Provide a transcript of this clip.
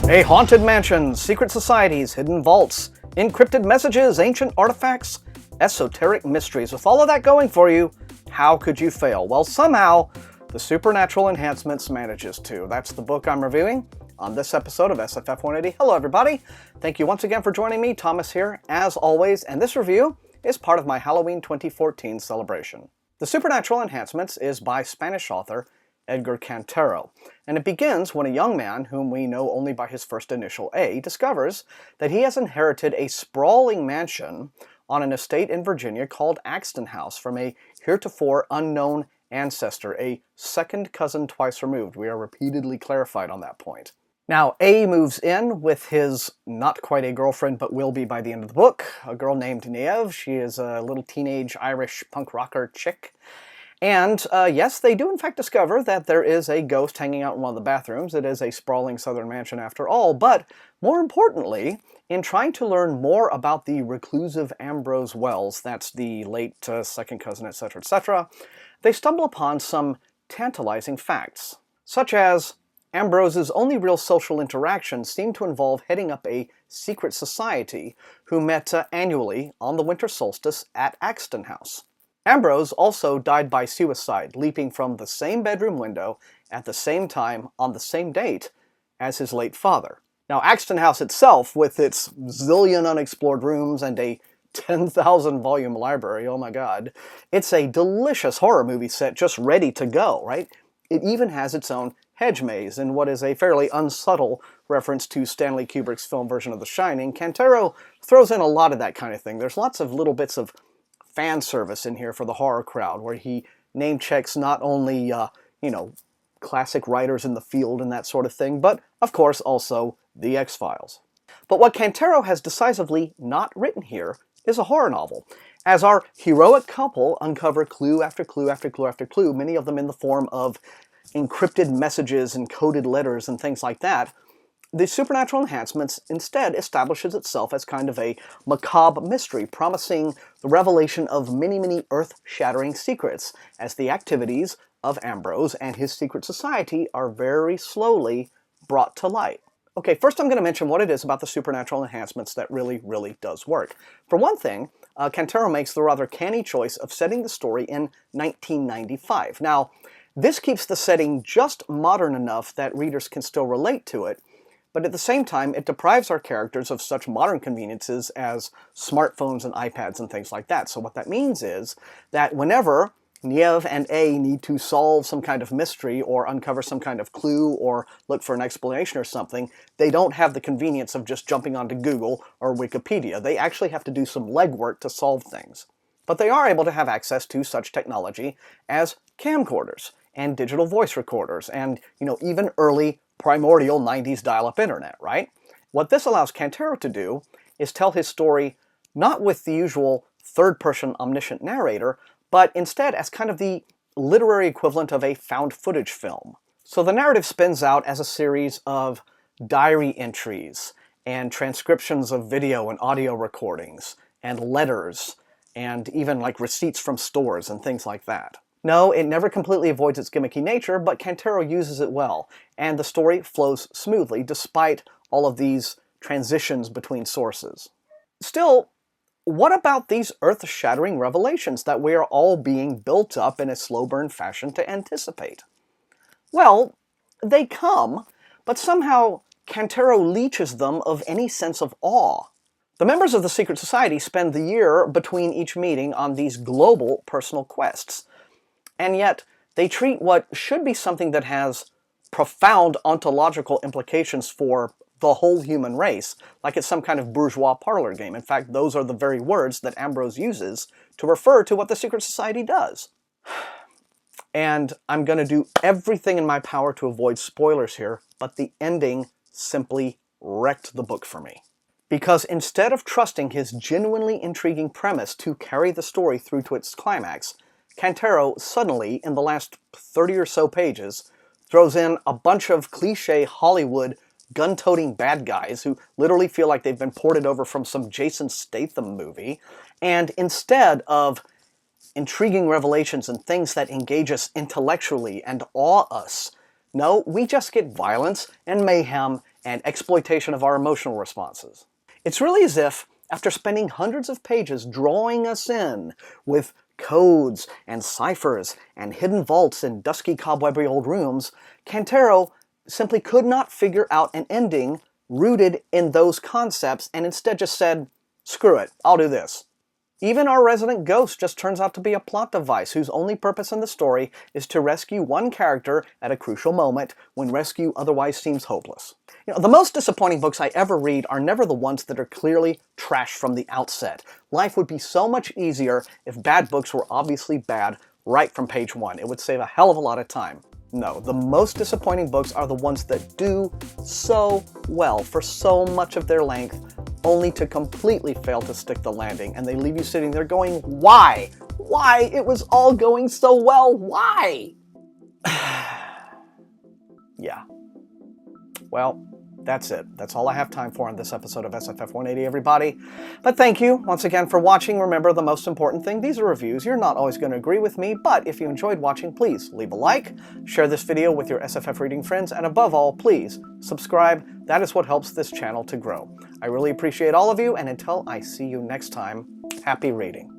A haunted mansion, secret societies, hidden vaults, encrypted messages, ancient artifacts, esoteric mysteries. With all of that going for you, how could you fail? Well, somehow, the Supernatural Enhancements manages to. That's the book I'm reviewing on this episode of SFF180. Hello, everybody. Thank you once again for joining me. Thomas here, as always, and this review is part of my Halloween 2014 celebration. The Supernatural Enhancements is by Spanish author Edgar Cantero, and it begins when a young man, whom we know only by his first initial A, discovers that he has inherited a sprawling mansion on an estate in Virginia called Axton House from a heretofore unknown ancestor, a second cousin twice removed. We are repeatedly clarified on that point. Now, A moves in with his not quite a girlfriend, but will be by the end of the book, a girl named Neve. She is a little teenage Irish punk rocker chick. And yes, they do in fact discover that there is a ghost hanging out in one of the bathrooms. It is a sprawling southern mansion after all, but more importantly, in trying to learn more about the reclusive Ambrose Wells, that's the late second cousin, etc., they stumble upon some tantalizing facts, such as Ambrose's only real social interactions seem to involve heading up a secret society who met annually on the winter solstice at Axton House. Ambrose also died by suicide, leaping from the same bedroom window at the same time on the same date as his late father. Now, Axton House itself, with its zillion unexplored rooms and a 10,000 volume library, oh my god, it's a delicious horror movie set just ready to go, right? It even has its own hedge maze in what is a fairly unsubtle reference to Stanley Kubrick's film version of The Shining. Cantero throws in a lot of that kind of thing. There's lots of little bits of fan service in here for the horror crowd, where he name checks not only, classic writers in the field and that sort of thing, but, of course, also The X-Files. But what Cantero has decisively not written here is a horror novel, as our heroic couple uncover clue after clue after clue after clue, many of them in the form of encrypted messages and coded letters and things like that. The Supernatural Enhancements instead establishes itself as kind of a macabre mystery, promising the revelation of many, many earth-shattering secrets, as the activities of Ambrose and his secret society are very slowly brought to light. Okay, first I'm going to mention what it is about the Supernatural Enhancements that really, really does work. For one thing, Cantero makes the rather canny choice of setting the story in 1995. Now, this keeps the setting just modern enough that readers can still relate to it, but at the same time, it deprives our characters of such modern conveniences as smartphones and iPads and things like that. So what that means is that whenever Neve and A need to solve some kind of mystery or uncover some kind of clue or look for an explanation or something, they don't have the convenience of just jumping onto Google or Wikipedia. They actually have to do some legwork to solve things. But they are able to have access to such technology as camcorders and digital voice recorders and, even early primordial 90s dial-up internet, right? What this allows Cantero to do is tell his story not with the usual third-person omniscient narrator, but instead as kind of the literary equivalent of a found footage film. So the narrative spins out as a series of diary entries and transcriptions of video and audio recordings and letters and even like receipts from stores and things like that. No, it never completely avoids its gimmicky nature, but Cantero uses it well, and the story flows smoothly despite all of these transitions between sources. Still, what about these earth-shattering revelations that we are all being built up in a slow-burn fashion to anticipate? Well, they come, but somehow Cantero leeches them of any sense of awe. The members of the secret society spend the year between each meeting on these global personal quests, and yet they treat what should be something that has profound ontological implications for the whole human race like it's some kind of bourgeois parlor game. In fact, those are the very words that Ambrose uses to refer to what the secret society does. And I'm going to do everything in my power to avoid spoilers here, but the ending simply wrecked the book for me. Because instead of trusting his genuinely intriguing premise to carry the story through to its climax, Cantero suddenly, in the last 30 or so pages, throws in a bunch of cliché Hollywood gun-toting bad guys who literally feel like they've been ported over from some Jason Statham movie, and instead of intriguing revelations and things that engage us intellectually and awe us, No, we just get violence and mayhem and exploitation of our emotional responses. It's really as if, after spending hundreds of pages drawing us in with codes and ciphers and hidden vaults in dusky, cobwebby old rooms, Cantero simply could not figure out an ending rooted in those concepts and instead just said, screw it, I'll do this. Even our resident ghost just turns out to be a plot device whose only purpose in the story is to rescue one character at a crucial moment when rescue otherwise seems hopeless. The most disappointing books I ever read are never the ones that are clearly trash from the outset. Life would be so much easier if bad books were obviously bad right from page 1. It would save a hell of a lot of time. No, the most disappointing books are the ones that do so well for so much of their length, only to completely fail to stick the landing, and they leave you sitting there going, why? Why? It was all going so well. Why? Yeah. Well, that's it. That's all I have time for on this episode of SFF180, everybody. But thank you once again for watching. Remember, the most important thing, these are reviews. You're not always going to agree with me, but if you enjoyed watching, please leave a like, share this video with your SFF reading friends, and above all, please subscribe. That is what helps this channel to grow. I really appreciate all of you, and until I see you next time, happy reading.